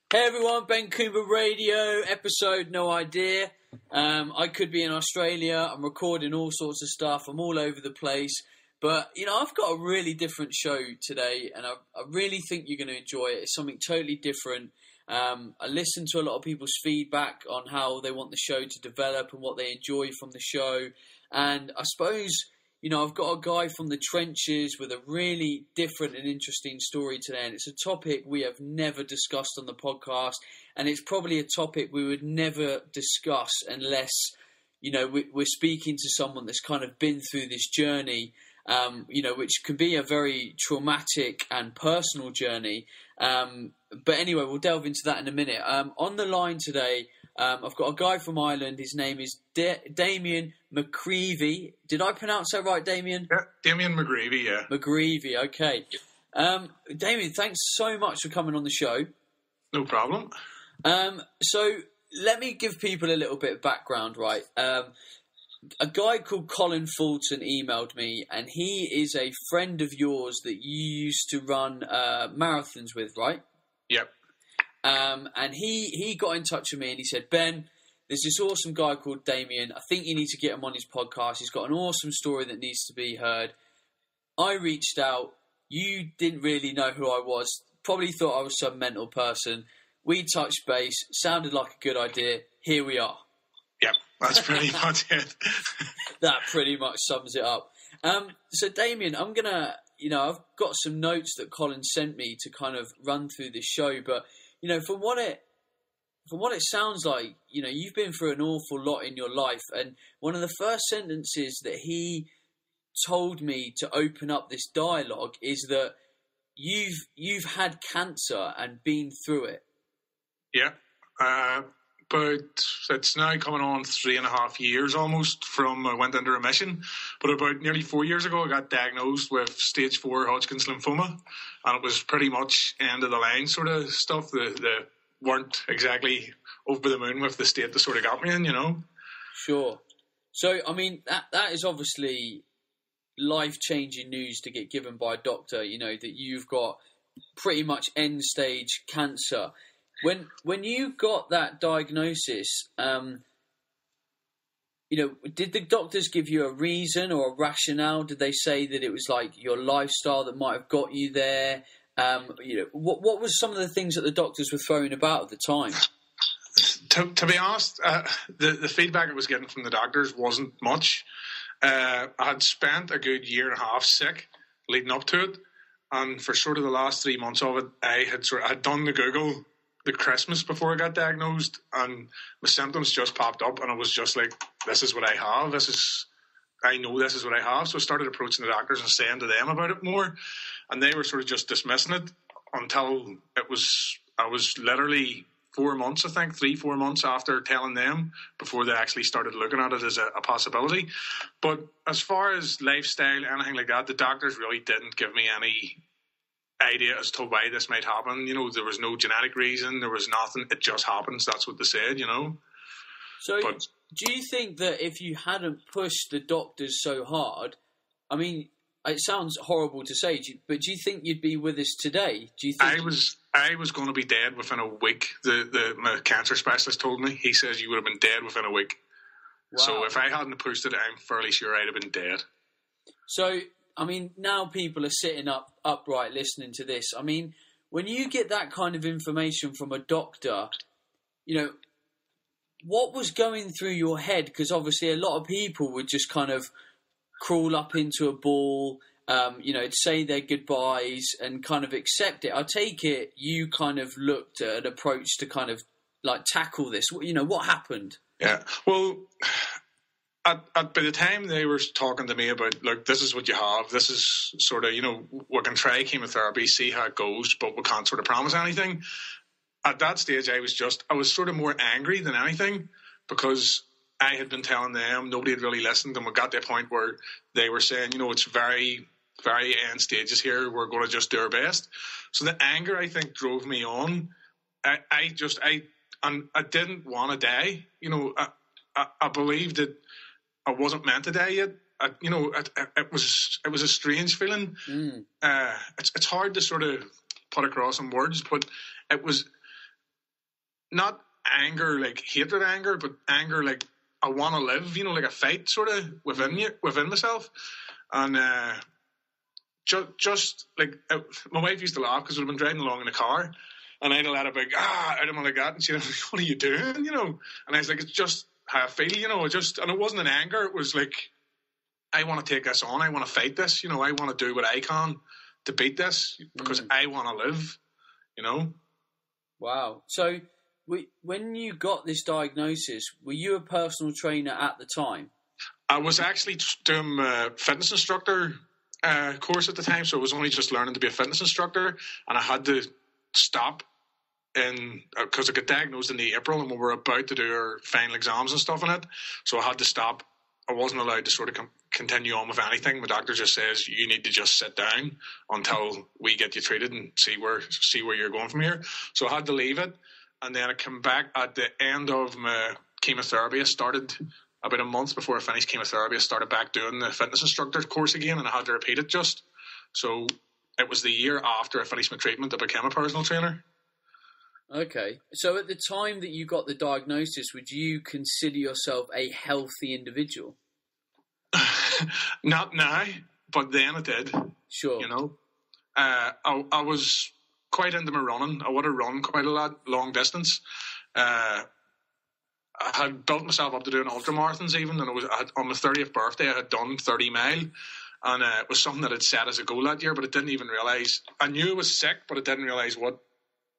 Hey everyone, Ben Coomber Radio, episode No Idea. I could be in Australia, I'm recording all sorts of stuff, I'm all over the place. But, I've got a really different show today, and I really think you're going to enjoy it. It's something totally different. I listened to a lot of people's feedback on how they want the show to develop and what they enjoy from the show. And I suppose, I've got a guy from the trenches with a really different and interesting story today. And it's a topic we have never discussed on the podcast. And it's probably a topic we would never discuss unless, we're speaking to someone that's kind of been through this journey. Which can be a very traumatic and personal journey. But anyway, we'll delve into that in a minute. On the line today, I've got a guy from Ireland. His name is Damien McGreevy. Did I pronounce that right, Damien? Yeah, Damien McGreevy, yeah. McGreevy, okay. Damien, thanks so much for coming on the show. No problem. So let me give people a little bit of background, right? A guy called Colin Fulton emailed me, and he is a friend of yours that you used to run marathons with, right? Yep. And he got in touch with me and he said, Ben, there's this awesome guy called Damien. I think you need to get him on his podcast. He's got an awesome story that needs to be heard. I reached out. You didn't really know who I was. Probably thought I was some mental person. We touched base. Sounded like a good idea. Here we are. Yep, that's pretty much it. That pretty much sums it up. So Damien, I'm going to, I've got some notes that Colin sent me to kind of run through this show, but, from what it sounds like, you've been through an awful lot in your life. And one of the first sentences that he told me to open up this dialogue is that you've had cancer and been through it. Yeah. But it's now coming on 3.5 years almost from I went into remission. But about nearly 4 years ago, I got diagnosed with stage 4 Hodgkin's lymphoma. And it was pretty much end of the line sort of stuff. They weren't exactly over the moon with the state that sort of got me in, Sure. So, I mean, that is obviously life-changing news to get given by a doctor, that you've got pretty much end-stage cancer. When you got that diagnosis, did the doctors give you a reason or a rationale? Did they say that it was like your lifestyle that might have got you there? What was some of the things that the doctors were throwing about at the time? To be honest, the feedback I was getting from the doctors wasn't much. I had spent a good 1.5 years sick leading up to it, and for sort of the last 3 months of it, I had done the Google the Christmas before I got diagnosed, and my symptoms just popped up, and I was just like, this is what I have. I know this is what I have. So I started approaching the doctors and saying to them about it more, and they were sort of just dismissing it until I was literally 4 months, I think, 3-4 months after telling them before they actually started looking at it as a possibility. But as far as lifestyle, anything like that, the doctors really didn't give me any idea as to why this might happen. There was no genetic reason, there was nothing. It just happens. That's what they said, So do you think that if you hadn't pushed the doctors so hard, I mean, it sounds horrible to say, but do you think you'd be with us today? Do you think I was going to be dead within a week? My cancer specialist told me. He says you would have been dead within a week. Wow. So if I hadn't pushed it, I'm fairly sure I'd have been dead. So, I mean, now people are sitting upright listening to this. I mean, when you get that kind of information from a doctor, what was going through your head? Because obviously a lot of people would just kind of crawl up into a ball, say their goodbyes and kind of accept it. I take it you kind of looked at an approach to kind of like tackle this. What happened? Yeah, well, by the time they were talking to me about, look, this is what you have, this is sort of, we can try chemotherapy, see how it goes, but we can't sort of promise anything. At that stage, I was sort of more angry than anything, because I had been telling them, nobody had really listened, and we got to a point where they were saying, it's very, very end stages here, we're going to just do our best. So the anger, I think, drove me on. I didn't want to die. I believed that I wasn't meant to die yet. It was a strange feeling. It's hard to sort of put across in words, but it was not anger, like hatred anger, but anger like I want to live, you know, like a fight sort of within myself. And just like my wife used to laugh because we'd been driving along in the car, and I'd let a big out of my like that, and she'd be like, "What are you doing?" You know, and I was like, "It's just how I feel," you know. And it wasn't an anger. It was like, I want to take this on. I want to fight this. You know, I want to do what I can to beat this because I want to live. You know. Wow. So, when you got this diagnosis, were you a personal trainer at the time? I was actually doing a fitness instructor course at the time, so I was only just learning to be a fitness instructor, and I had to stop because I got diagnosed in the April, and we were about to do our final exams and stuff in it, so I had to stop. I wasn't allowed to sort of continue on with anything. My doctor just says you need to just sit down until we get you treated and see where you're going from here. So I had to leave it, and then I came back at the end of my chemotherapy. I started about a month before I finished chemotherapy. I started back doing the fitness instructor course again, and I had to repeat it just. So it was the year after I finished my treatment I became a personal trainer. Okay. So at the time that you got the diagnosis, would you consider yourself a healthy individual? Not now, but then I did. Sure. You know, I was quite into my running. I would have run quite a lot, long distance. I had built myself up to doing ultramarathons even, and on my 30th birthday I had done 30 mile, and it was something that I'd set as a goal that year, but I didn't even realise. I knew I was sick, but I didn't realise what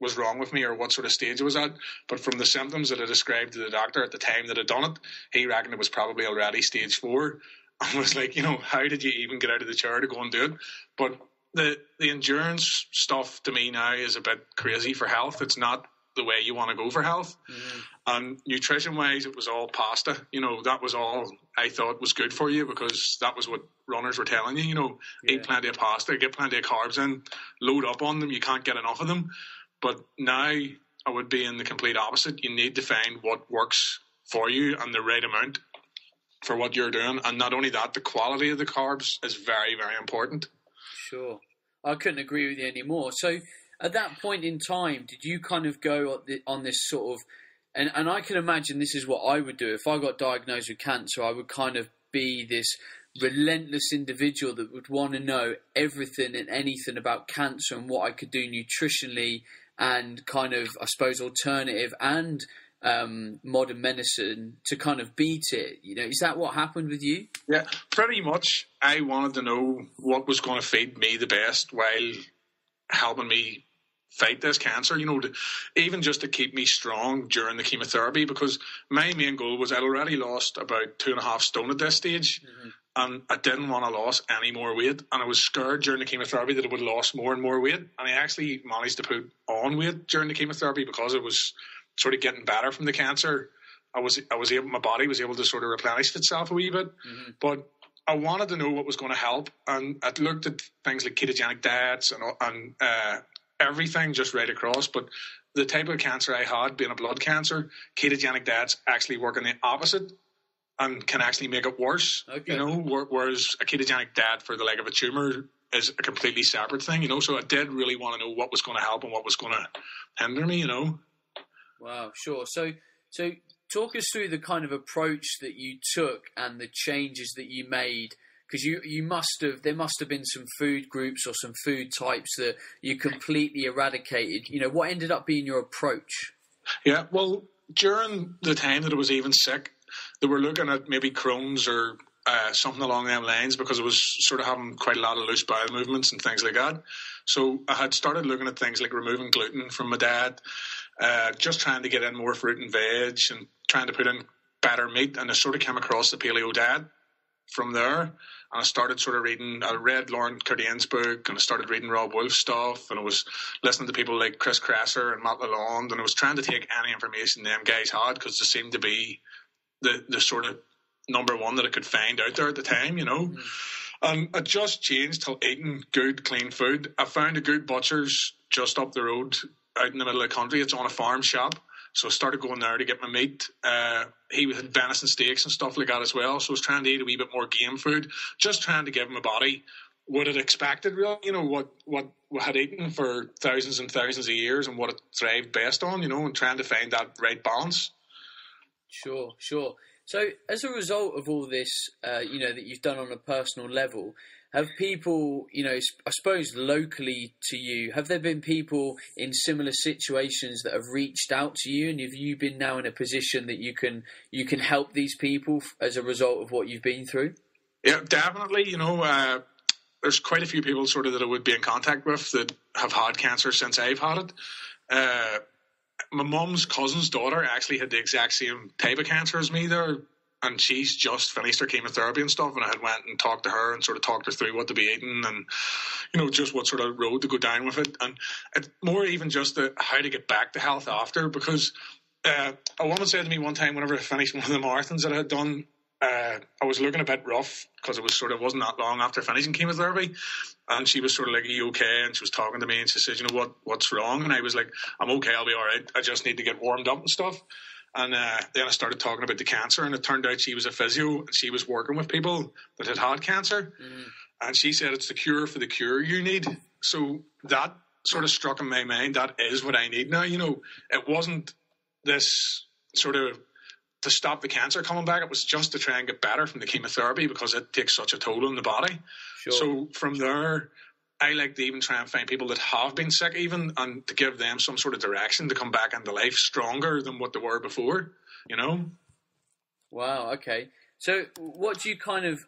was wrong with me or what sort of stage I was at. But from the symptoms that I described to the doctor at the time that I'd done it, he reckoned it was probably already stage 4. I was like, you know, how did you even get out of the chair to go and do it? But the endurance stuff to me now is a bit crazy for health. It's not the way you want to go for health. Mm-hmm. And nutrition wise, it was all pasta. You know, that was all I thought was good for you because that was what runners were telling you. You know, eat plenty of pasta, get plenty of carbs in, load up on them. You can't get enough of them. But now I would be in the complete opposite. You need to find what works for you and the right amount for what you're doing. And not only that, the quality of the carbs is very, very important. Sure. I couldn't agree with you anymore. So at that point in time, did you kind of go on this sort of, and I can imagine this is what I would do. If I got diagnosed with cancer, I would kind of be this relentless individual that would want to know everything and anything about cancer and what I could do nutritionally and kind of, I suppose, alternative and modern medicine to kind of beat it. You know, is that what happened with you? Yeah, pretty much. I wanted to know what was going to feed me the best while helping me fight this cancer, you know, even just to keep me strong during the chemotherapy, because my main goal was I'd already lost about 2.5 stone at this stage, and I didn't want to lose any more weight, and I was scared during the chemotherapy that I would lose more and more weight, and I actually managed to put on weight during the chemotherapy because it was sort of getting better from the cancer. I was able, my body was able to sort of replenish itself a wee bit, but I wanted to know what was going to help, and I looked at things like ketogenic diets and everything just right across. But the type of cancer I had, being a blood cancer, ketogenic diets actually work in the opposite and can actually make it worse. Okay. You know, whereas a ketogenic diet for the leg of a tumour is a completely separate thing, you know. So I did really want to know what was going to help and what was going to hinder me, you know. Wow, sure. So talk us through the kind of approach that you took and the changes that you made, because there must have been some food groups or some food types that you completely eradicated. You know, what ended up being your approach? Yeah, well, during the time that I was even sick, they were looking at maybe Crohn's or something along them lines, because I was sort of having quite a lot of loose bowel movements and things like that. So I had started looking at things like removing gluten from my diet, just trying to get in more fruit and veg and trying to put in better meat. And I sort of came across the paleo diet from there. And I started sort of reading, I read Lauren Cardane's book, and I started reading Rob Wolf's stuff, and I was listening to people like Chris Kresser and Matt Lalonde, and I was trying to take any information them guys had, because they seemed to be the sort of number one that I could find out there at the time, you know. And I just changed to eating good, clean food. I found a good butcher's just up the road out in the middle of the country. It's on a farm shop. So I started going there to get my meat. He had venison steaks and stuff like that as well. So I was trying to eat a wee bit more game food, just trying to give my body what it expected, really, what we had eaten for thousands and thousands of years and what it thrived best on, and trying to find that right balance. Sure. So as a result of all this, that you've done on a personal level, have people, I suppose locally to you, have there been people in similar situations that have reached out to you, and have you been now in a position that you can help these people as a result of what you've been through? Yeah, definitely. There's quite a few people sort of that I would be in contact with that have had cancer since I've had it. My mum's cousin's daughter actually had the exact same type of cancer as me there, and she's just finished her chemotherapy and stuff, and I had went and talked to her and sort of talked her through what to be eating and, just what sort of road to go down with it. And it's more even just how to get back to health after, because a woman said to me one time whenever I finished one of the marathons that I had done, I was looking a bit rough because it wasn't that long after finishing chemotherapy, and she was sort of like, "Are you okay?" And she was talking to me and she said, what's wrong? And I was like, "I'm okay, I'll be all right. I just need to get warmed up and stuff." And then I started talking about the cancer, and it turned out she was a physio and she was working with people that had cancer. And she said, "It's the cure for the cure you need." So that sort of struck in my mind, that is what I need now. It wasn't this sort of to stop the cancer coming back. It was just to try and get better from the chemotherapy because it takes such a toll on the body. Sure. So from there, I like to even try and find people that have been sick even, and to give them some sort of direction to come back into life stronger than what they were before, Wow, okay. So what do you kind of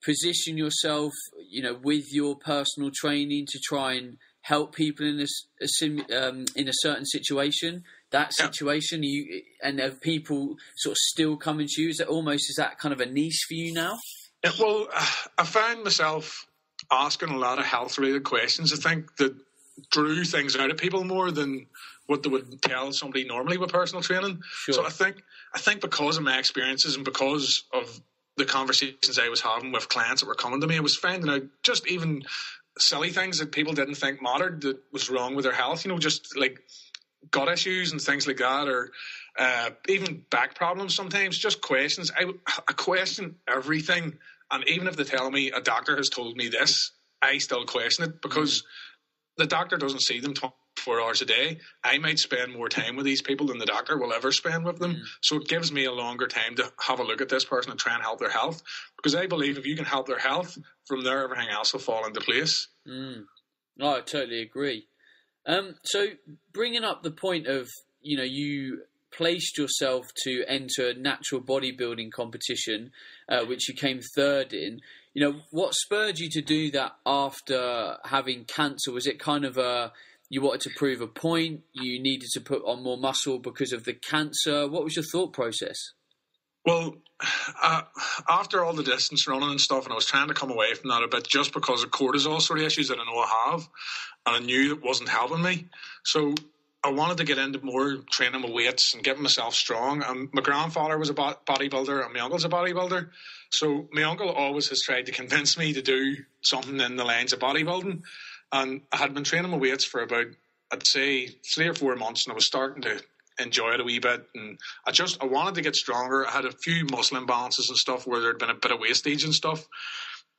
position yourself, with your personal training to try and help people in a certain situation? That situation, and have people sort of still coming to you? Is that kind of a niche for you now? Yeah, well, I find myself asking a lot of health-related questions, I think, that drew things out of people more than what they would tell somebody normally with personal training. Sure. So I think because of my experiences and because of the conversations I was having with clients that were coming to me, I was finding out just even silly things that people didn't think mattered that was wrong with their health, just like gut issues and things like that, or even back problems sometimes, just questions. I question everything, and even if they tell me a doctor has told me this, I still question it because the doctor doesn't see them 24 hours a day. I might spend more time with these people than the doctor will ever spend with them. So it gives me a longer time to have a look at this person and try and help their health, because I believe if you can help their health, from there everything else will fall into place. No, I totally agree. So bringing up the point of, you placed yourself to enter a natural bodybuilding competition, which you came third in. What spurred you to do that after having cancer? Was it kind of you wanted to prove a point, you needed to put on more muscle because of the cancer? What was your thought process? Well, after all the distance running and stuff, and I was trying to come away from that a bit just because of cortisol sort of issues that I know I have, and I knew it wasn't helping me. So I wanted to get into more training with weights and getting myself strong. My grandfather was a bodybuilder and my uncle's a bodybuilder. So my uncle always has tried to convince me to do something in the lines of bodybuilding. And I had been training with weights for about, I'd say, 3 or 4 months, and I was starting to enjoy it a wee bit. And I wanted to get stronger. I had a few muscle imbalances and stuff where there had been a bit of wastage and stuff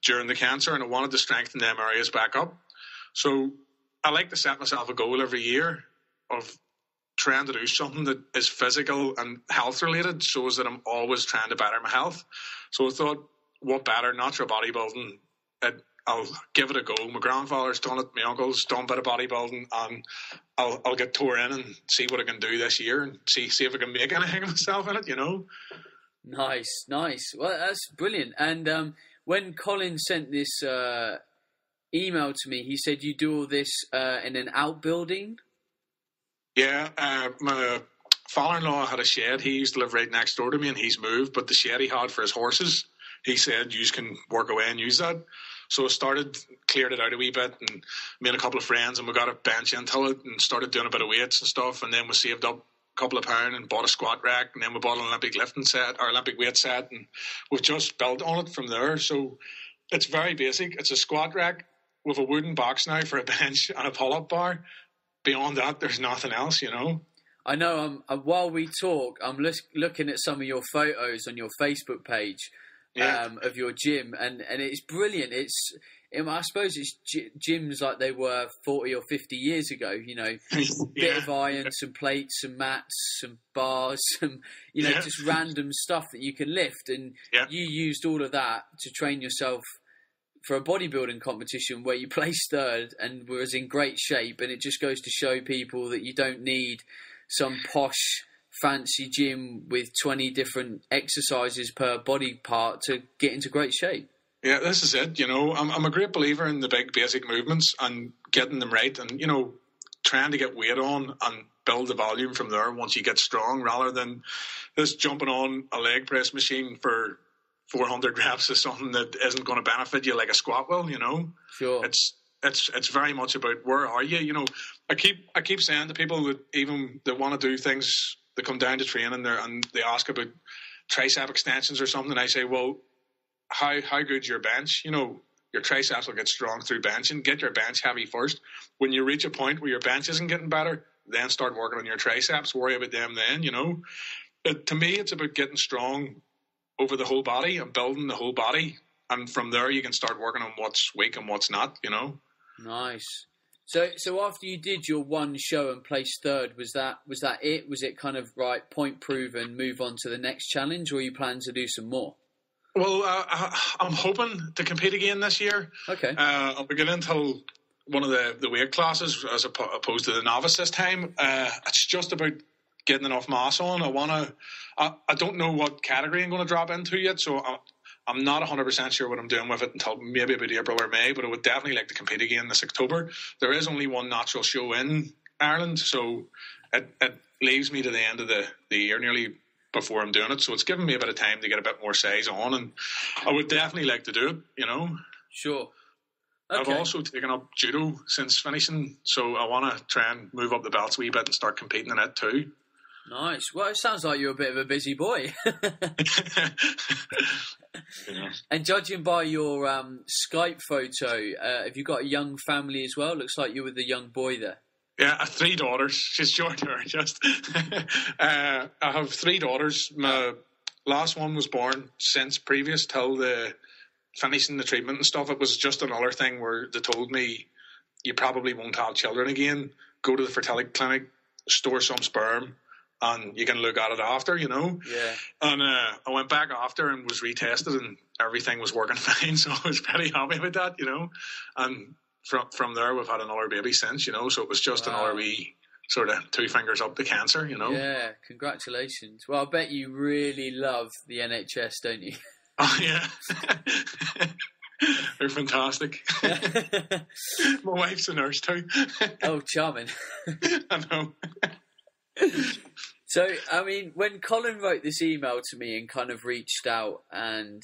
during the cancer, and I wanted to strengthen them areas back up. So I like to set myself a goal every year of trying to do something that is physical and health related, so that I'm always trying to better my health. So I thought, what better, natural bodybuilding? I'll give it a go. My grandfather's done it, my uncle's done a bit of bodybuilding, and I'll get tore in and see what I can do this year and see if I can make anything of myself in it, Nice. Well, that's brilliant. And when Colin sent this email to me, he said you do all this in an outbuilding? Yeah, my father-in-law had a shed. He used to live right next door to me, and he's moved, but the shed he had for his horses, he said, you can work away and use that. So I cleared it out a wee bit, and made a couple of friends, and we got a bench into it and started doing a bit of weights and stuff, and then we saved up a couple of pounds and bought a squat rack, and then we bought an Olympic lifting set, or Olympic weight set, and we've just built on it from there. So it's very basic. It's a squat rack with a wooden box now for a bench and a pull-up bar. Beyond that, there's nothing else, I know. While we talk, I'm looking at some of your photos on your Facebook page. of your gym, and it's brilliant. I suppose it's gyms like they were 40 or 50 years ago, you know, bit of iron, some plates, some mats, some bars, some, you know, just random stuff that you can lift. And you used all of that to train yourself for a bodybuilding competition where you placed third and was in great shape. And it just goes to show people that you don't need some posh, fancy gym with 20 different exercises per body part to get into great shape. Yeah, this is it. You know, I'm a great believer in the big basic movements and getting them right, and, you know, trying to get weight on and build the volume from there once you get strong, rather than just jumping on a leg press machine for 400 reps is something that isn't going to benefit you like a squat will. You know, sure. It's very much about where are you. You know, I keep saying to people that even that want to do things, they come down to training there and they ask about tricep extensions or something. I say, well, how good's your bench? You know, your triceps will get strong through benching. Get your bench heavy first. When you reach a point where your bench isn't getting better, then start working on your triceps. Worry about them then, you know. But to me, it's about getting strong over the whole body and building the whole body. And from there, you can start working on what's weak and what's not, you know. Nice. So after you did your one show and placed third, was that it? Was it kind of, right, point proven, move on to the next challenge, or you plan to do some more? Well, I'm hoping to compete again this year. Okay. I'll be getting into one of the weight classes as opposed to the novice this time. It's just about getting enough mass on. I don't know what category I'm going to drop into yet, so I'm not 100% sure what I'm doing with it until maybe about April or May, but I would definitely like to compete again this October. There is only one natural show in Ireland, so it leaves me to the end of the year nearly before I'm doing it, so it's given me a bit of time to get a bit more size on, and I would definitely like to do it, you know. Sure. Okay. I've also taken up judo since finishing, so I want to try and move up the belts a wee bit and start competing in it too. Nice. Well, it sounds like you're a bit of a busy boy. Yeah. And judging by your Skype photo, have you got a young family as well? Looks like you're with a young boy there. Yeah, I have 3 daughters. She's short hair, just. I have 3 daughters. My last one was born since previous till the finishing the treatment and stuff. It was just another thing where they told me, you probably won't have children again. Go to the fertility clinic, store some sperm, and you can look at it after, you know. Yeah. And I went back after and was retested, and everything was working fine. So I was pretty happy with that, you know. And from there, we've had another baby since, you know, so it was just another wee sort of 2 fingers up the cancer, you know. Yeah, congratulations. Well, I bet you really love the NHS, don't you? Oh, yeah. They're fantastic. My wife's a nurse too. Oh, charming. I know. So, I mean, when Colin wrote this email to me and kind of reached out and,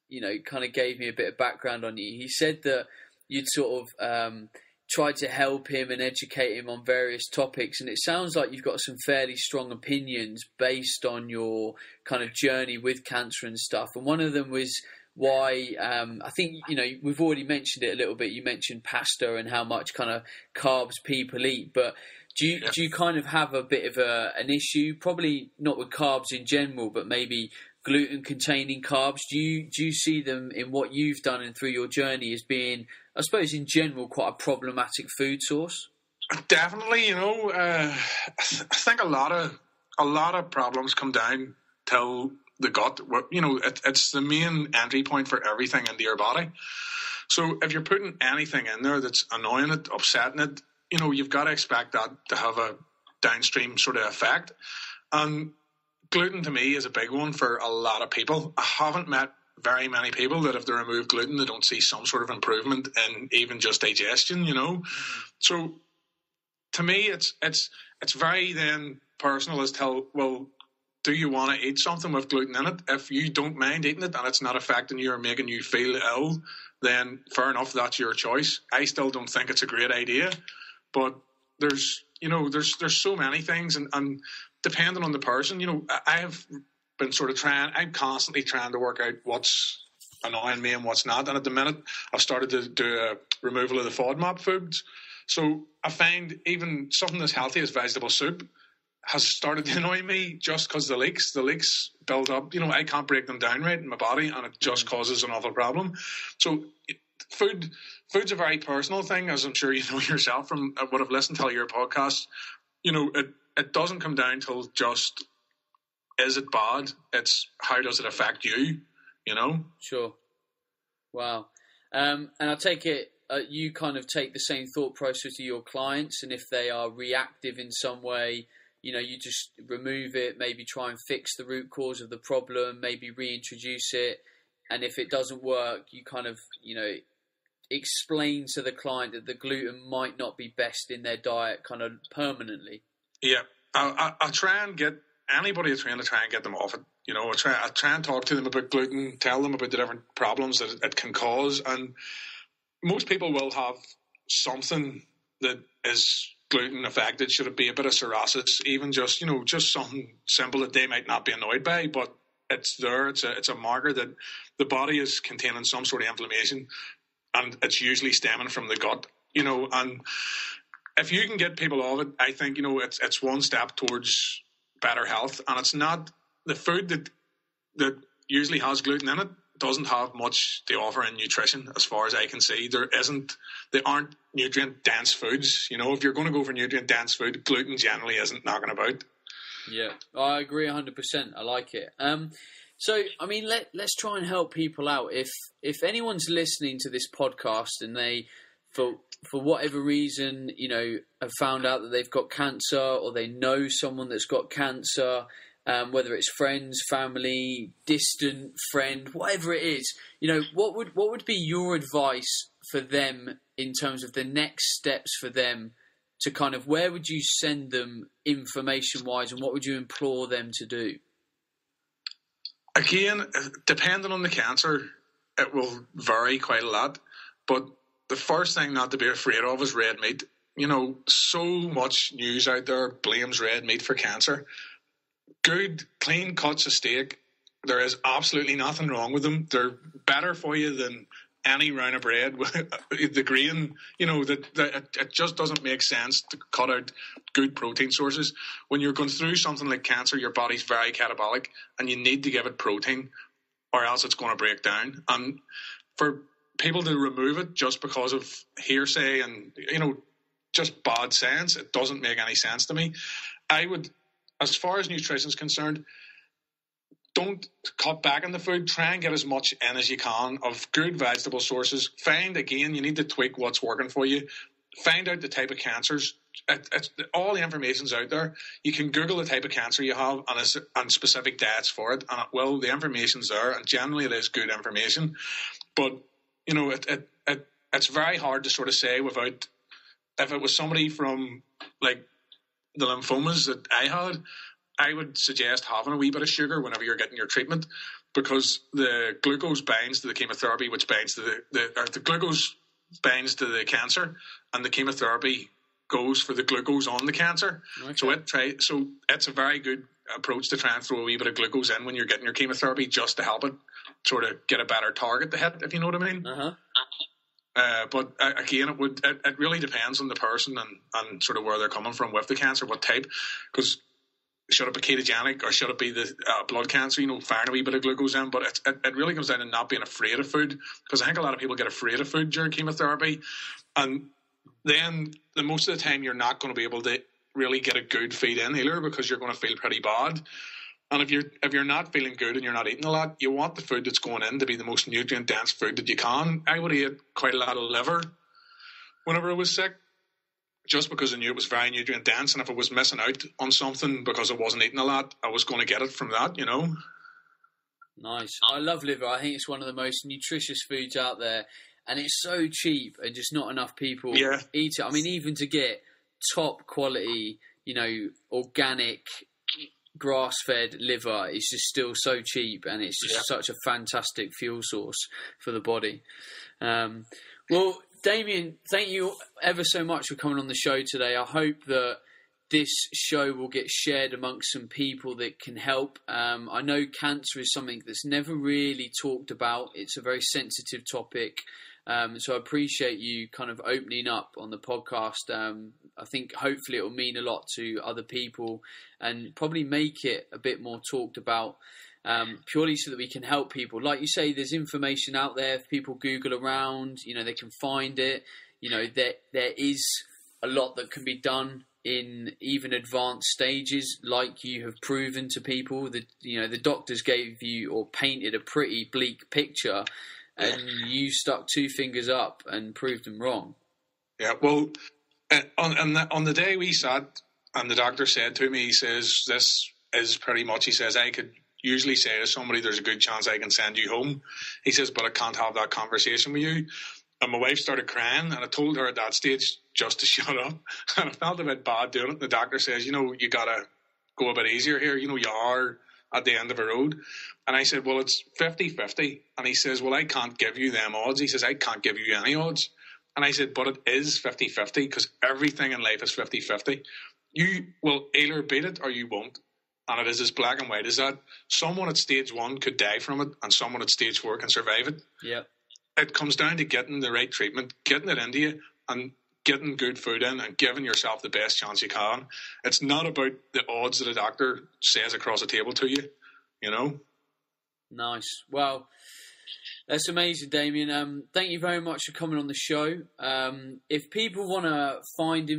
you know, kind of gave me a bit of background on you, he said that you'd sort of tried to help him and educate him on various topics. And it sounds like you've got some fairly strong opinions based on your kind of journey with cancer and stuff. And one of them was why, I think, you know, we've already mentioned it a little bit. You mentioned pasta and how much kind of carbs people eat. But do you kind of have a bit of an issue, probably not with carbs in general, but maybe gluten-containing carbs? Do you see them in what you've done and through your journey as being, I suppose, in general, quite a problematic food source? Definitely, you know. I think a lot of problems come down till the gut. You know, it's the main entry point for everything into your body. So if you're putting anything in there that's annoying it, upsetting it, you know, you've got to expect that to have a downstream sort of effect. And gluten to me is a big one for a lot of people. I haven't met very many people that if they remove gluten, they don't see some sort of improvement in even just digestion, you know. So to me, it's very then personal as to, well, do you want to eat something with gluten in it? If you don't mind eating it and it's not affecting you or making you feel ill, then fair enough, that's your choice. I still don't think it's a great idea, but there's so many things, and depending on the person, you know, I have been I'm constantly trying to work out what's annoying me and what's not. And at the minute, I've started to do a removal of the FODMAP foods. So I find even something as healthy as vegetable soup has started to annoy me just because the leaks build up. You know, I can't break them down right in my body, and it just causes an awful problem. So food's a very personal thing, as I'm sure you know yourself from what I've listened to all your podcasts. You know, it doesn't come down till just, is it bad? It's how does it affect you, you know? Sure. Wow. And I take it you kind of take the same thought process to your clients, and if they are reactive in some way, you know, you just remove it, maybe try and fix the root cause of the problem, maybe reintroduce it. And if it doesn't work, you kind of, you know, explain to the client that the gluten might not be best in their diet kind of permanently. Yeah. I'll try and get anybody to try and get them off it. You know, I try and talk to them about gluten, tell them about the different problems that it can cause. And most people will have something that is gluten affected. Should it be a bit of cirrhosis, even just, you know, just something simple that they might not be annoyed by, but it's there. It's a marker that the body is containing some sort of inflammation, and it's usually stemming from the gut, you know. And if you can get people off it, I think, you know, it's one step towards better health. And it's not the food that usually has gluten in it doesn't have much to offer in nutrition, as far as I can see. They aren't nutrient dense foods. You know, if you're going to go for nutrient dense food, gluten generally isn't knocking about. Yeah, I agree 100%. I like it. So, I mean, let's try and help people out. If anyone's listening to this podcast and they, for whatever reason, you know, have found out that they've got cancer, or they know someone that's got cancer, whether it's friends, family, distant friend, whatever it is, you know, what would be your advice for them in terms of the next steps for them to kind of, where would you send them information-wise, and what would you implore them to do? Again, depending on the cancer, it will vary quite a lot. But the first thing not to be afraid of is red meat. You know, so much news out there blames red meat for cancer. Good, clean cuts of steak, there is absolutely nothing wrong with them. They're better for you than any round of bread. The grain, you know, it just doesn't make sense to cut out good protein sources. When you're going through something like cancer, your body's very catabolic, and you need to give it protein, or else it's going to break down. And for people to remove it just because of hearsay and, you know, just bad sense, it doesn't make any sense to me. I would, as far as nutrition is concerned, don't cut back on the food. Try and get as much in as you can of good vegetable sources. Find, again, you need to tweak what's working for you. Find out the type of cancers. All the information's out there. You can Google the type of cancer you have and specific diets for it. And the information's there, and generally it is good information. But, you know, it's very hard to sort of say without, if it was somebody from, like, the lymphomas that I had, I would suggest having a wee bit of sugar whenever you're getting your treatment, because the glucose binds to the chemotherapy, which binds to the glucose binds to the cancer, and the chemotherapy goes for the glucose on the cancer. Okay. So it's a very good approach to try and throw a wee bit of glucose in when you're getting your chemotherapy, just to help it sort of get a better target to hit, if you know what I mean. But again, it really depends on the person and sort of where they're coming from with the cancer, what type. Because should it be ketogenic, or should it be the blood cancer? You know, firing a wee bit of glucose in. But it really comes down to not being afraid of food, because I think a lot of people get afraid of food during chemotherapy, and then most of the time you're not going to be able to really get a good feed in either, because you're going to feel pretty bad. And if you're not feeling good and you're not eating a lot, you want the food that's going in to be the most nutrient dense food that you can. I would eat quite a lot of liver whenever I was sick, just because I knew it was very nutrient dense, and if I was missing out on something because I wasn't eating a lot, I was going to get it from that, you know. Nice. I love liver. I think it's one of the most nutritious foods out there, and it's so cheap, and just not enough people eat it. I mean, even to get top quality, you know, organic, grass-fed liver is just still so cheap, and it's just such a fantastic fuel source for the body. Well, Damien, thank you ever so much for coming on the show today. I hope that this show will get shared amongst some people that can help. I know cancer is something that's never really talked about. It's a very sensitive topic. So I appreciate you kind of opening up on the podcast. I think hopefully it will mean a lot to other people and probably make it a bit more talked about, purely so that we can help people. Like you say, there's information out there. If people Google around, they can find it. There is a lot that can be done in even advanced stages, like you have proven to people. That the doctors gave you or painted a pretty bleak picture, and you stuck two fingers up and proved them wrong. Yeah, well, on the day we sat, and the doctor said to me, he says, this is pretty much, he says, I could usually say to somebody, there's a good chance I can send you home. He says, but I can't have that conversation with you. And my wife started crying, and I told her at that stage just to shut up. And I felt a bit bad doing it. The doctor says, you got to go a bit easier here. You are at the end of a road. And I said, well, it's 50-50. And he says, well, I can't give you them odds. He says, I can't give you any odds. And I said, but it is 50-50 because everything in life is 50-50. You will either beat it or you won't. And it is as black and white as that. Someone at stage 1 could die from it, and someone at stage 4 can survive it. Yeah. It comes down to getting the right treatment, getting it into you, and getting good food in and giving yourself the best chance you can. It's not about the odds that a doctor says across the table to you, Nice. Well, that's amazing, Damien. Thank you very much for coming on the show. If people want to find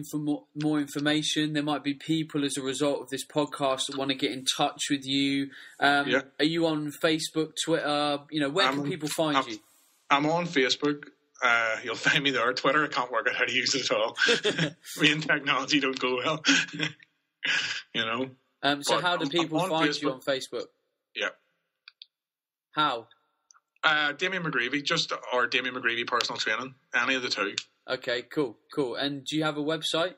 more information, there might be people as a result of this podcast that want to get in touch with you. Are you on Facebook, Twitter? Where can people find you? I'm on Facebook. You'll find me there. Twitter, I can't work out how to use it at all. Me and technology don't go well. So how do people find you on Facebook? Yeah. How? Damien McGreevy, or Damien McGreevy Personal Training. Any of the two. Okay, cool. And do you have a website?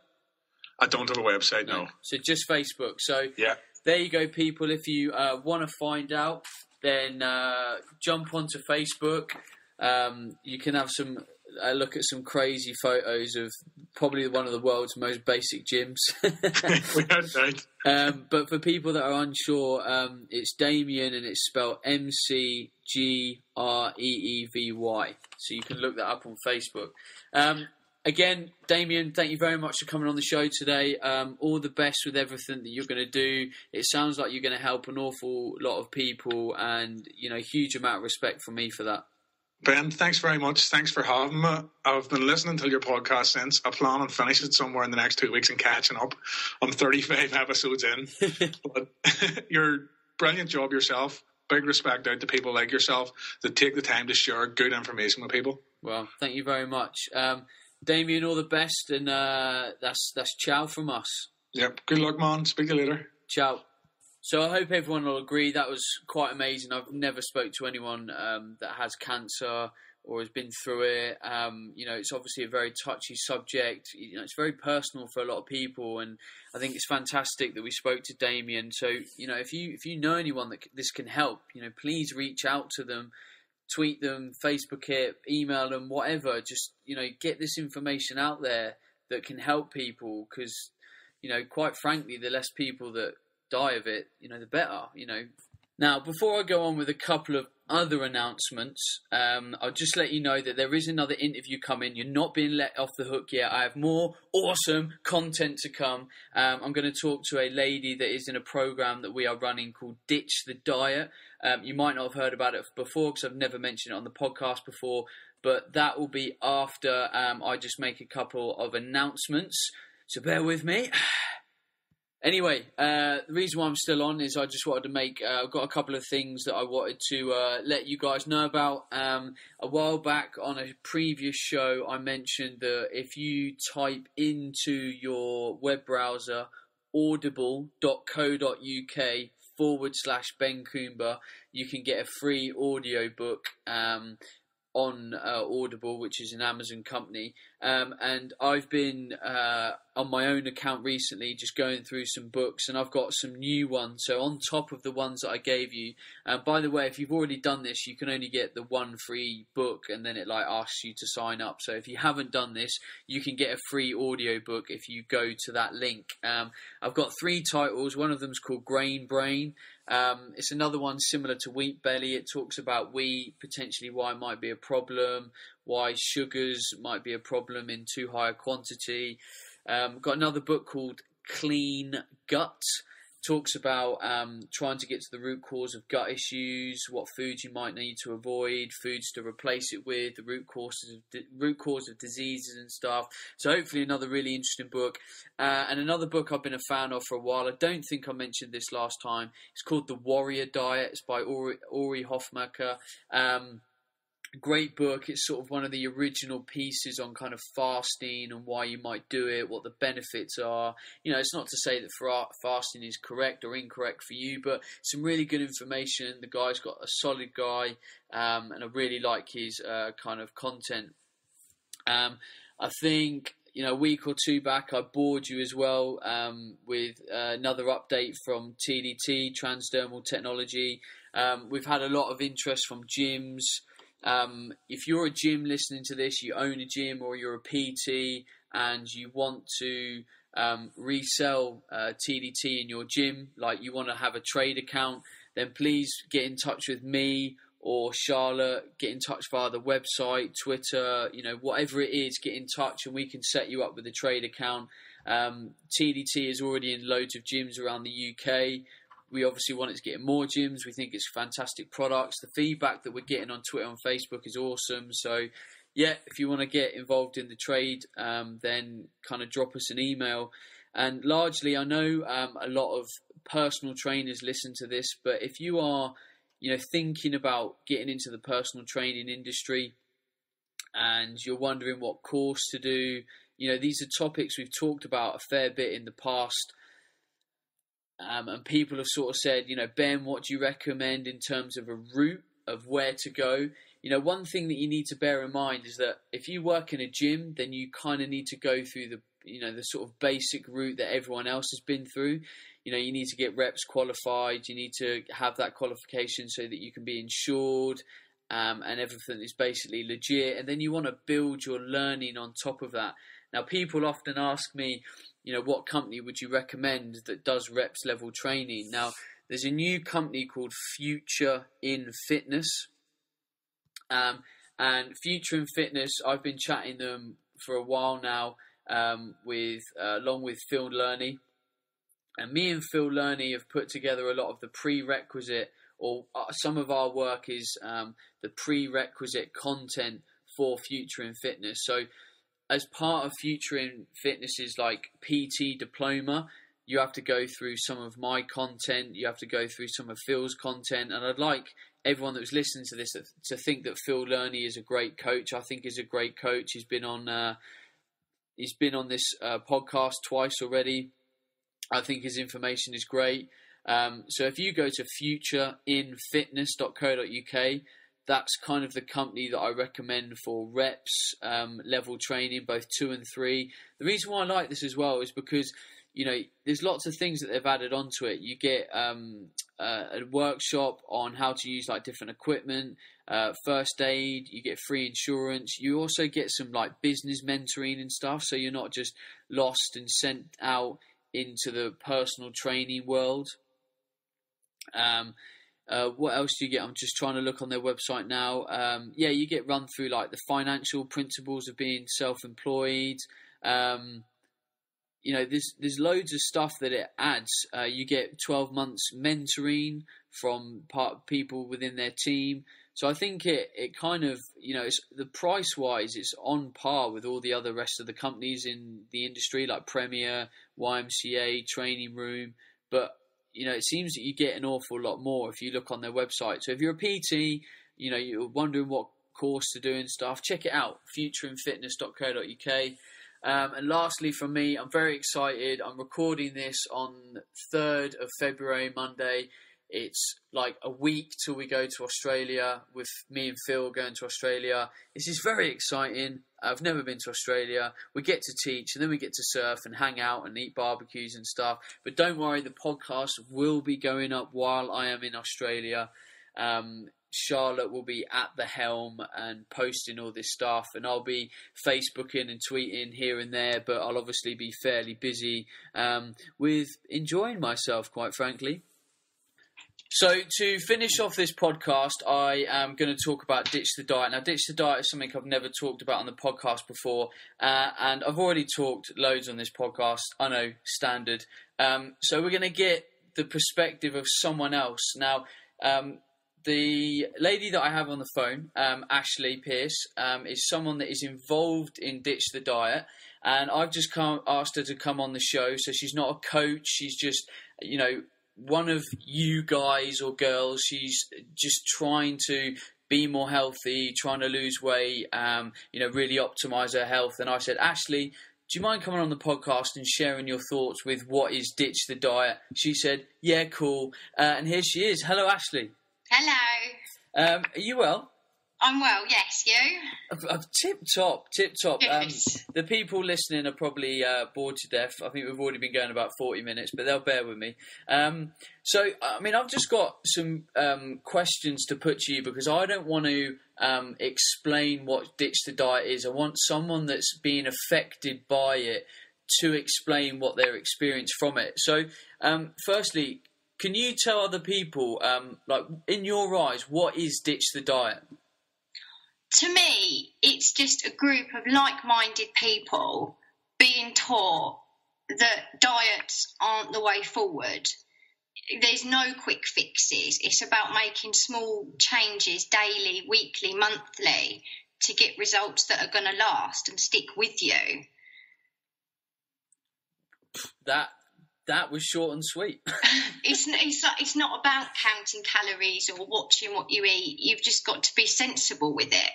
I don't have a website, no. So just Facebook. So yeah. There you go, people. If you want to find out, then jump onto Facebook. You can have a look at some crazy photos of probably one of the world's most basic gyms. Without doubt. But for people that are unsure, it's Damien, and it's spelled McGreevy. So you can look that up on Facebook. Again, Damien, thank you very much for coming on the show today. All the best with everything that you're going to do. It sounds like you're going to help an awful lot of people, and a huge amount of respect from me for that. Ben, thanks very much. Thanks for having me. I've been listening to your podcast since. I plan on finishing it somewhere in the next 2 weeks and catching up. I'm 35 episodes in. But you're brilliant job yourself. Big respect out to people like yourself that take the time to share good information with people. Well, thank you very much. Damien, all the best, and that's ciao from us. Yep. Good luck, man. Speak to you later. Ciao. So I hope everyone will agree that was quite amazing. I've never spoke to anyone that has cancer or has been through it. It's obviously a very touchy subject. It's very personal for a lot of people, and I think it's fantastic that we spoke to Damien. So, if you know anyone that this can help, please reach out to them, tweet them, Facebook it, email them, whatever. Just, get this information out there that can help people, because, quite frankly, the less people that die of it, the better, Now, before I go on with a couple of other announcements, I'll just let you know that there is another interview coming. You're not being let off the hook yet. I have more awesome content to come. I'm going to talk to a lady that is in a program that we are running called Ditch the Diet. You might not have heard about it before because I've never mentioned it on the podcast before, but that will be after I just make a couple of announcements. So bear with me. Anyway, the reason why I'm still on is I just wanted to make... I've got a couple of things that I wanted to let you guys know about. A while back on a previous show, I mentioned that if you type into your web browser audible.co.uk/Ben Coomber, you can get a free audio book on Audible, which is an Amazon company, and I've been on my own account recently, just going through some books, and I've got some new ones. So on top of the ones that I gave you, by the way, if you've already done this, you can only get the one free book, and then it like asks you to sign up. So if you haven't done this, you can get a free audio book if you go to that link. I've got 3 titles. One of them's called Grain Brain. It's another one similar to Wheat Belly. It talks about wheat, potentially why it might be a problem, why sugars might be a problem in too high a quantity. Got another book called Clean Gut. Talks about trying to get to the root cause of gut issues, what foods you might need to avoid, foods to replace it with, the root cause of diseases and stuff. So hopefully another really interesting book. And another book I've been a fan of for a while. I don't think I mentioned this last time. It's called The Warrior Diet. It's by Ori Hofmacher. Great book. It's sort of one of the original pieces on kind of fasting and why you might do it, what the benefits are. You know, it's not to say that fasting is correct or incorrect for you, but some really good information. The guy's got a solid guy, and I really like his kind of content. I think, you know, a week or 2 back, I bored you as well with another update from TDT, Transdermal Technology. We've had a lot of interest from gyms. If you're a gym listening to this, you own a gym or you're a PT and you want to resell TDT in your gym, like you want to have a trade account, then please get in touch with me or Charlotte. Get in touch via the website, Twitter, you know, whatever it is, get in touch and we can set you up with a trade account. TDT is already in loads of gyms around the UK. We obviously want it to get in more gyms. We think it's fantastic products. The feedback that we're getting on Twitter and Facebook is awesome. So, yeah, if you want to get involved in the trade, then kind of drop us an email. And largely, I know a lot of personal trainers listen to this, but if you are, you know, thinking about getting into the personal training industry and you're wondering what course to do, you know, these are topics we've talked about a fair bit in the past. And people have sort of said, you know, Ben, what do you recommend in terms of a route of where to go? You know, one thing that you need to bear in mind is that if you work in a gym, then you kind of need to go through the, you know, the sort of basic route that everyone else has been through. You know, you need to get reps qualified. You need to have that qualification so that you can be insured, and everything is basically legit. And then you want to build your learning on top of that. Now, people often ask me, you know, what company would you recommend that does reps level training? Now, there's a new company called Future in Fitness. And Future in Fitness, I've been chatting them for a while now, along with Phil Lerney. And me and Phil Lerney have put together a lot of the prerequisite, or some of our work is the prerequisite content for Future in Fitness. So, as part of Future in Fitness's like PT diploma, you have to go through some of my content, you have to go through some of Phil's content, and I'd like everyone that was listening to this to think that Phil Lerney is a great coach. I think he's a great coach. He's been on this podcast twice already. I think his information is great. So if you go to futureinfitness.co.uk, that's kind of the company that I recommend for reps level training, both 2 and 3. The reason why I like this as well is because, you know, there's lots of things that they've added onto it. You get a workshop on how to use like different equipment, first aid. You get free insurance. You also get some like business mentoring and stuff, so you're not just lost and sent out into the personal training world. What else do you get? I'm just trying to look on their website now. Yeah, you get run through like the financial principles of being self-employed. You know, there's loads of stuff that it adds. You get 12 months mentoring from people within their team. So I think it kind of, you know, it's, the price wise, it's on par with all the other rest of the companies in the industry, like Premier, YMCA, Training Room. But you know, it seems that you get an awful lot more if you look on their website. So if you're a PT, you know, you're wondering what course to do and stuff, check it out, futureinfitness.co.uk. And lastly from me, I'm very excited. I'm recording this on 3rd of February, Monday. It's like a week till we go to Australia, with me and Phil going to Australia. This is very exciting. I've never been to Australia. We get to teach, and then we get to surf and hang out and eat barbecues and stuff. But don't worry, the podcast will be going up while I am in Australia. Charlotte will be at the helm and posting all this stuff, and I'll be Facebooking and tweeting here and there, but I'll obviously be fairly busy with enjoying myself, quite frankly. So to finish off this podcast, I am going to talk about Ditch the Diet. Now, Ditch the Diet is something I've never talked about on the podcast before, and I've already talked loads on this podcast. I know, standard. So we're going to get the perspective of someone else. Now, the lady that I have on the phone, Ashley Pearce, is someone that is involved in Ditch the Diet, and I've just asked her to come on the show. So she's not a coach. She's just, one of you guys or girls. She's just trying to be more healthy, trying to lose weight, really optimize her health. And I said, Ashley, do you mind coming on the podcast and sharing your thoughts with what is Ditch the Diet? She said, yeah, cool. And here she is. Hello, Ashley. Hello. Are you well? I'm well, yes, you? Tip top. Yes. The people listening are probably bored to death. I think we've already been going about 40 minutes, but they'll bear with me. I've just got some questions to put to you, because I don't want to explain what Ditch the Diet is. I want someone that's being affected by it to explain what their experience from it. So, firstly, can you tell other people, in your eyes, what is Ditch the Diet? To me, it's just a group of like-minded people being taught that diets aren't the way forward. There's no quick fixes. It's about making small changes daily, weekly, monthly to get results that are going to last and stick with you. That was short and sweet. It's not about counting calories or watching what you eat. You've just got to be sensible with it.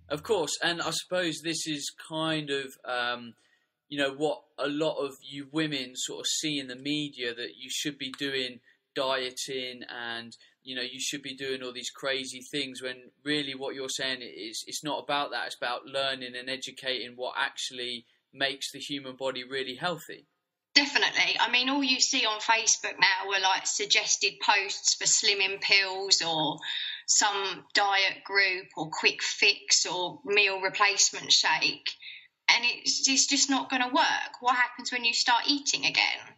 Of course, and I suppose this is kind of, what a lot of you women sort of see in the media, that you should be doing dieting and, you should be doing all these crazy things, when really what you're saying is it's not about that. It's about learning and educating what actually makes the human body really healthy. Definitely. I mean, all you see on Facebook now are like suggested posts for slimming pills or some diet group or quick fix or meal replacement shake. And it's just not going to work. What happens when you start eating again?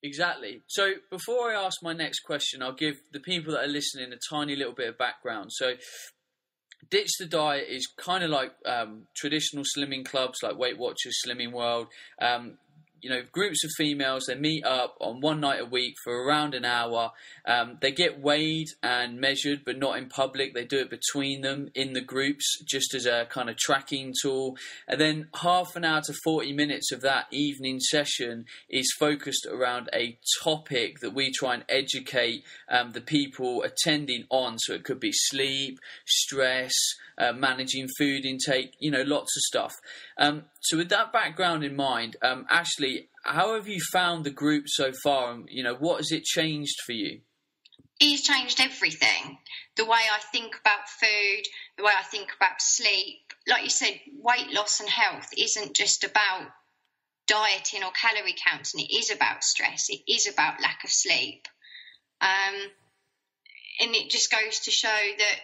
Exactly. So before I ask my next question, I'll give the people that are listening a tiny little bit of background. So Ditch the Diet is kind of like traditional slimming clubs, like Weight Watchers, Slimming World. Groups of females, they meet up on one night a week for around an hour. They get weighed and measured, but not in public. They do it between them in the groups, just as a kind of tracking tool. And then half an hour to 40 minutes of that evening session is focused around a topic that we try and educate the people attending on. So it could be sleep, stress, managing food intake, lots of stuff. So with that background in mind, Ashley, how have you found the group so far? And, what has it changed for you? It's changed everything. The way I think about food, the way I think about sleep. Like you said, weight loss and health isn't just about dieting or calorie counting. It is about stress. It is about lack of sleep. And it just goes to show that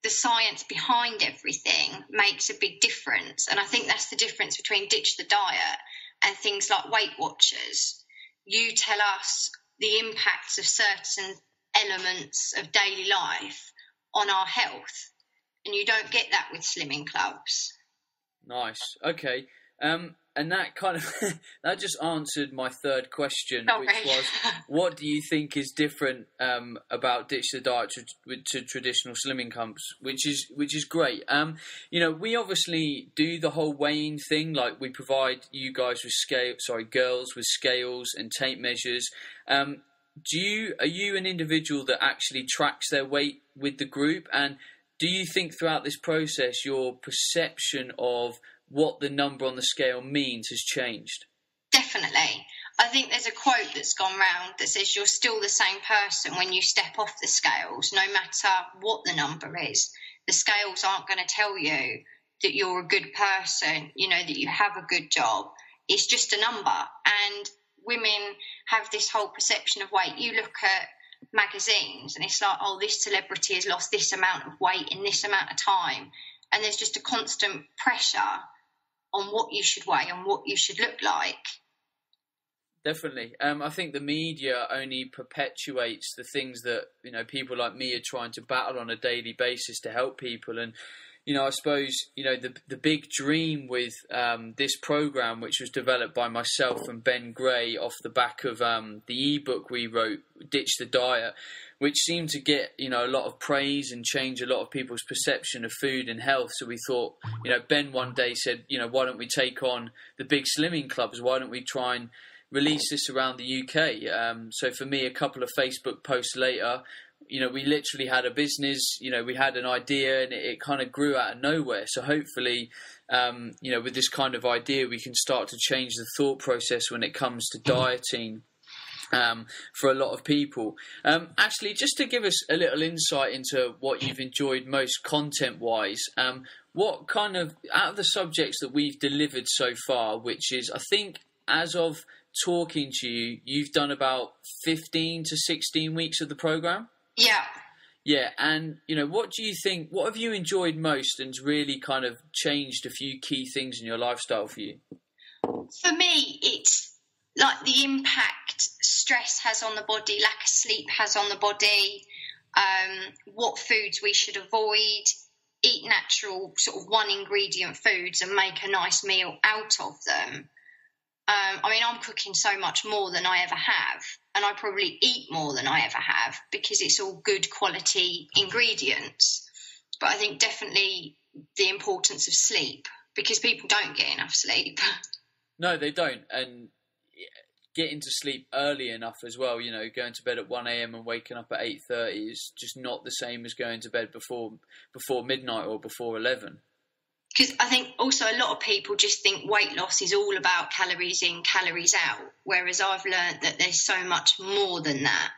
the science behind everything makes a big difference. And I think that's the difference between Ditch the Diet and things like Weight Watchers. You tell us the impacts of certain elements of daily life on our health, and you don't get that with slimming clubs. Nice. Okay. And that kind of that just answered my third question, Sorry. which was, what do you think is different about Ditch the Diet to traditional slimming clubs, which is great. We obviously do the whole weighing thing, like we provide you guys with girls with scales and tape measures. Are you an individual that actually tracks their weight with the group, and do you think throughout this process your perception of what the number on the scale means has changed? Definitely. I think there's a quote that's gone round that says you're still the same person when you step off the scales, no matter what the number is. The scales aren't going to tell you that you're a good person, that you have a good job. It's just a number. And women have this whole perception of weight. You look at magazines and it's like, oh, this celebrity has lost this amount of weight in this amount of time. And there's just a constant pressure on what you should weigh and what you should look like. Definitely. I think the media only perpetuates the things that, people like me are trying to battle on a daily basis to help people. And, I suppose, the big dream with this program, which was developed by myself and Ben Gray off the back of the ebook we wrote, Ditch the Diet, which seemed to get, a lot of praise and change a lot of people's perception of food and health. So we thought, Ben one day said, why don't we take on the big slimming clubs? Why don't we try and release this around the UK? So for me, a couple of Facebook posts later, we literally had a business, we had an idea, and it kind of grew out of nowhere. So hopefully, with this kind of idea, we can start to change the thought process when it comes to dieting for a lot of people. Actually, just to give us a little insight into what you've enjoyed most content-wise, what kind of, out of the subjects that we've delivered so far, which is, I think, as of talking to you, you've done about 15 to 16 weeks of the program? Yeah, and what do you think, what have you enjoyed most and really kind of changed a few key things in your lifestyle for you? For me, it's like the impact stress has on the body, lack of sleep has on the body, what foods we should avoid, eat natural sort of one ingredient foods and make a nice meal out of them. I'm cooking so much more than I ever have, and I probably eat more than I ever have because it's all good quality ingredients. But I think definitely the importance of sleep, because people don't get enough sleep. No, they don't. And getting to sleep early enough as well, going to bed at 1 a.m. and waking up at 8:30 is just not the same as going to bed before midnight or before 11. Because I think also a lot of people just think weight loss is all about calories in, calories out, whereas I've learned that there's so much more than that.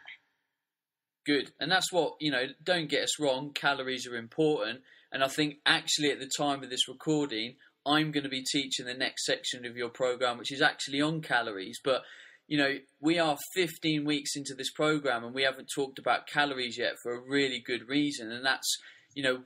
Good. And that's what, don't get us wrong, calories are important. And I think actually at the time of this recording, I'm going to be teaching the next section of your program, which is actually on calories. But, we are 15 weeks into this program and we haven't talked about calories yet for a really good reason. And that's,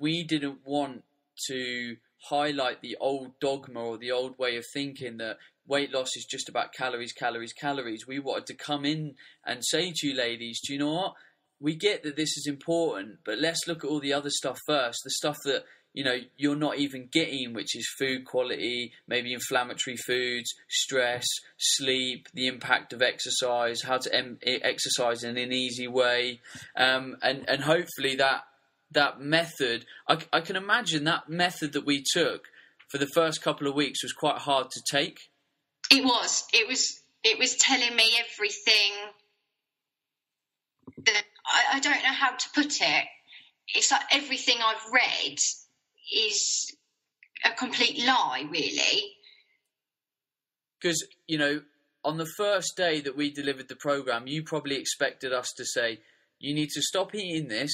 we didn't want to highlight the old dogma or the old way of thinking that weight loss is just about calories, calories, calories. We wanted to come in and say to you ladies, do you know what? We get that this is important, but let's look at all the other stuff first. The stuff that, you're not even getting, which is food quality, maybe inflammatory foods, stress, sleep, the impact of exercise, how to exercise in an easy way. And hopefully that method, I can imagine that method that we took for the first couple of weeks was quite hard to take. It was telling me everything that I don't know how to put it. It's like everything I've read is a complete lie, really. Because, on the first day that we delivered the program, you probably expected us to say, you need to stop eating this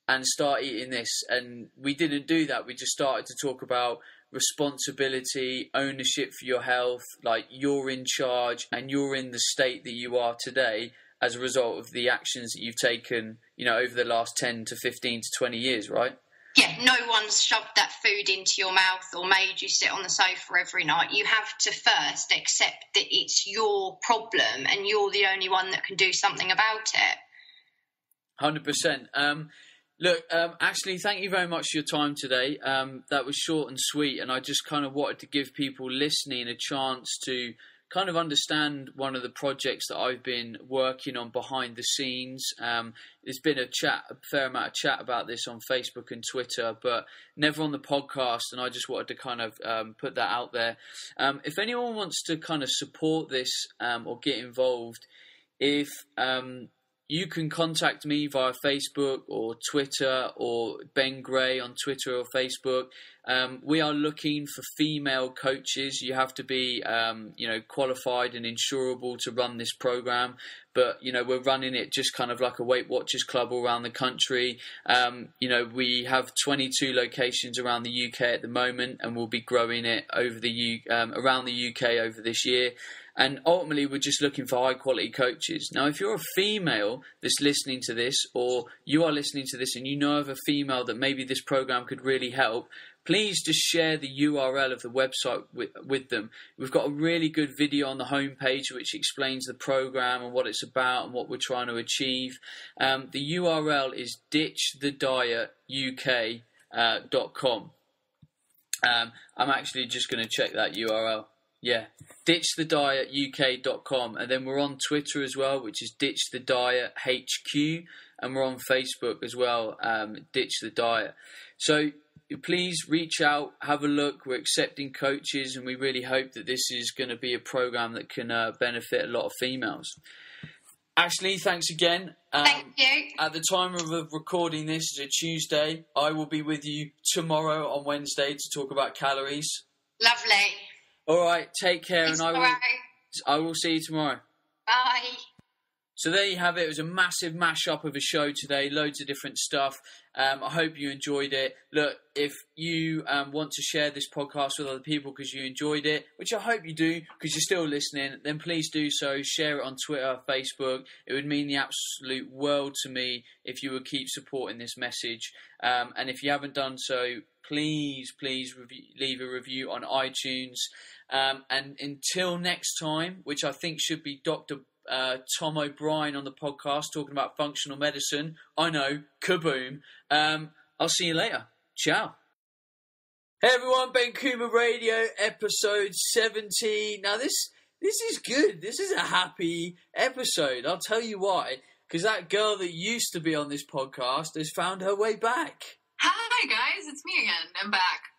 and start eating this. And we didn't do that. We just started to talk about responsibility, ownership for your health, like you're in charge and you're in the state that you are today as a result of the actions that you've taken, over the last 10 to 15 to 20 years, right? Yeah, no one's shoved that food into your mouth or made you sit on the sofa every night. You have to first accept that it's your problem and you're the only one that can do something about it. 100%. Look, Ashley, thank you very much for your time today. That was short and sweet, and I just kind of wanted to give people listening a chance to kind of understand one of the projects that I've been working on behind the scenes. There's been a fair amount of chat about this on Facebook and Twitter, but never on the podcast, and I just wanted to kind of put that out there. If anyone wants to kind of support this or get involved, if you can contact me via Facebook or Twitter, or Ben Gray on Twitter or Facebook. We are looking for female coaches. You have to be, qualified and insurable to run this program. But, we're running it just kind of like a Weight Watchers club all around the country. We have 22 locations around the UK at the moment, and we'll be growing it over around the UK over this year. And ultimately, we're just looking for high-quality coaches. Now, if you're a female that's listening to this, or you are listening to this and you know of a female that maybe this program could really help, please just share the URL of the website with them. We've got a really good video on the homepage which explains the program and what it's about and what we're trying to achieve. The URL is ditchthedietuk.com. I'm actually just going to check that URL. Yeah, ditchthedietuk.com, and then we're on Twitter as well, which is ditchthediethq, and we're on Facebook as well, Ditch the Diet. So please reach out, have a look. We're accepting coaches, and we really hope that this is going to be a program that can benefit a lot of females. Ashley, thanks again. Thank you. At the time of recording this, is a Tuesday. I will be with you tomorrow on Wednesday to talk about calories. Lovely. All right, take care, and Tomorrow. I will see you tomorrow. Bye. So there you have it. It was a massive mashup of a show today, loads of different stuff. I hope you enjoyed it. Look, if you want to share this podcast with other people because you enjoyed it, which I hope you do because you're still listening, then please do so. Share it on Twitter, Facebook. It would mean the absolute world to me if you would keep supporting this message. And if you haven't done so, please leave a review on iTunes. And until next time, which I think should be Dr. Tom O'Brien on the podcast talking about functional medicine. I know, kaboom. I'll see you later. Ciao. Hey everyone, Ben Coomber Radio, episode 70. Now this is good. This is a happy episode. I'll tell you why. Because that girl that used to be on this podcast has found her way back. Hi guys, it's me again. I'm back.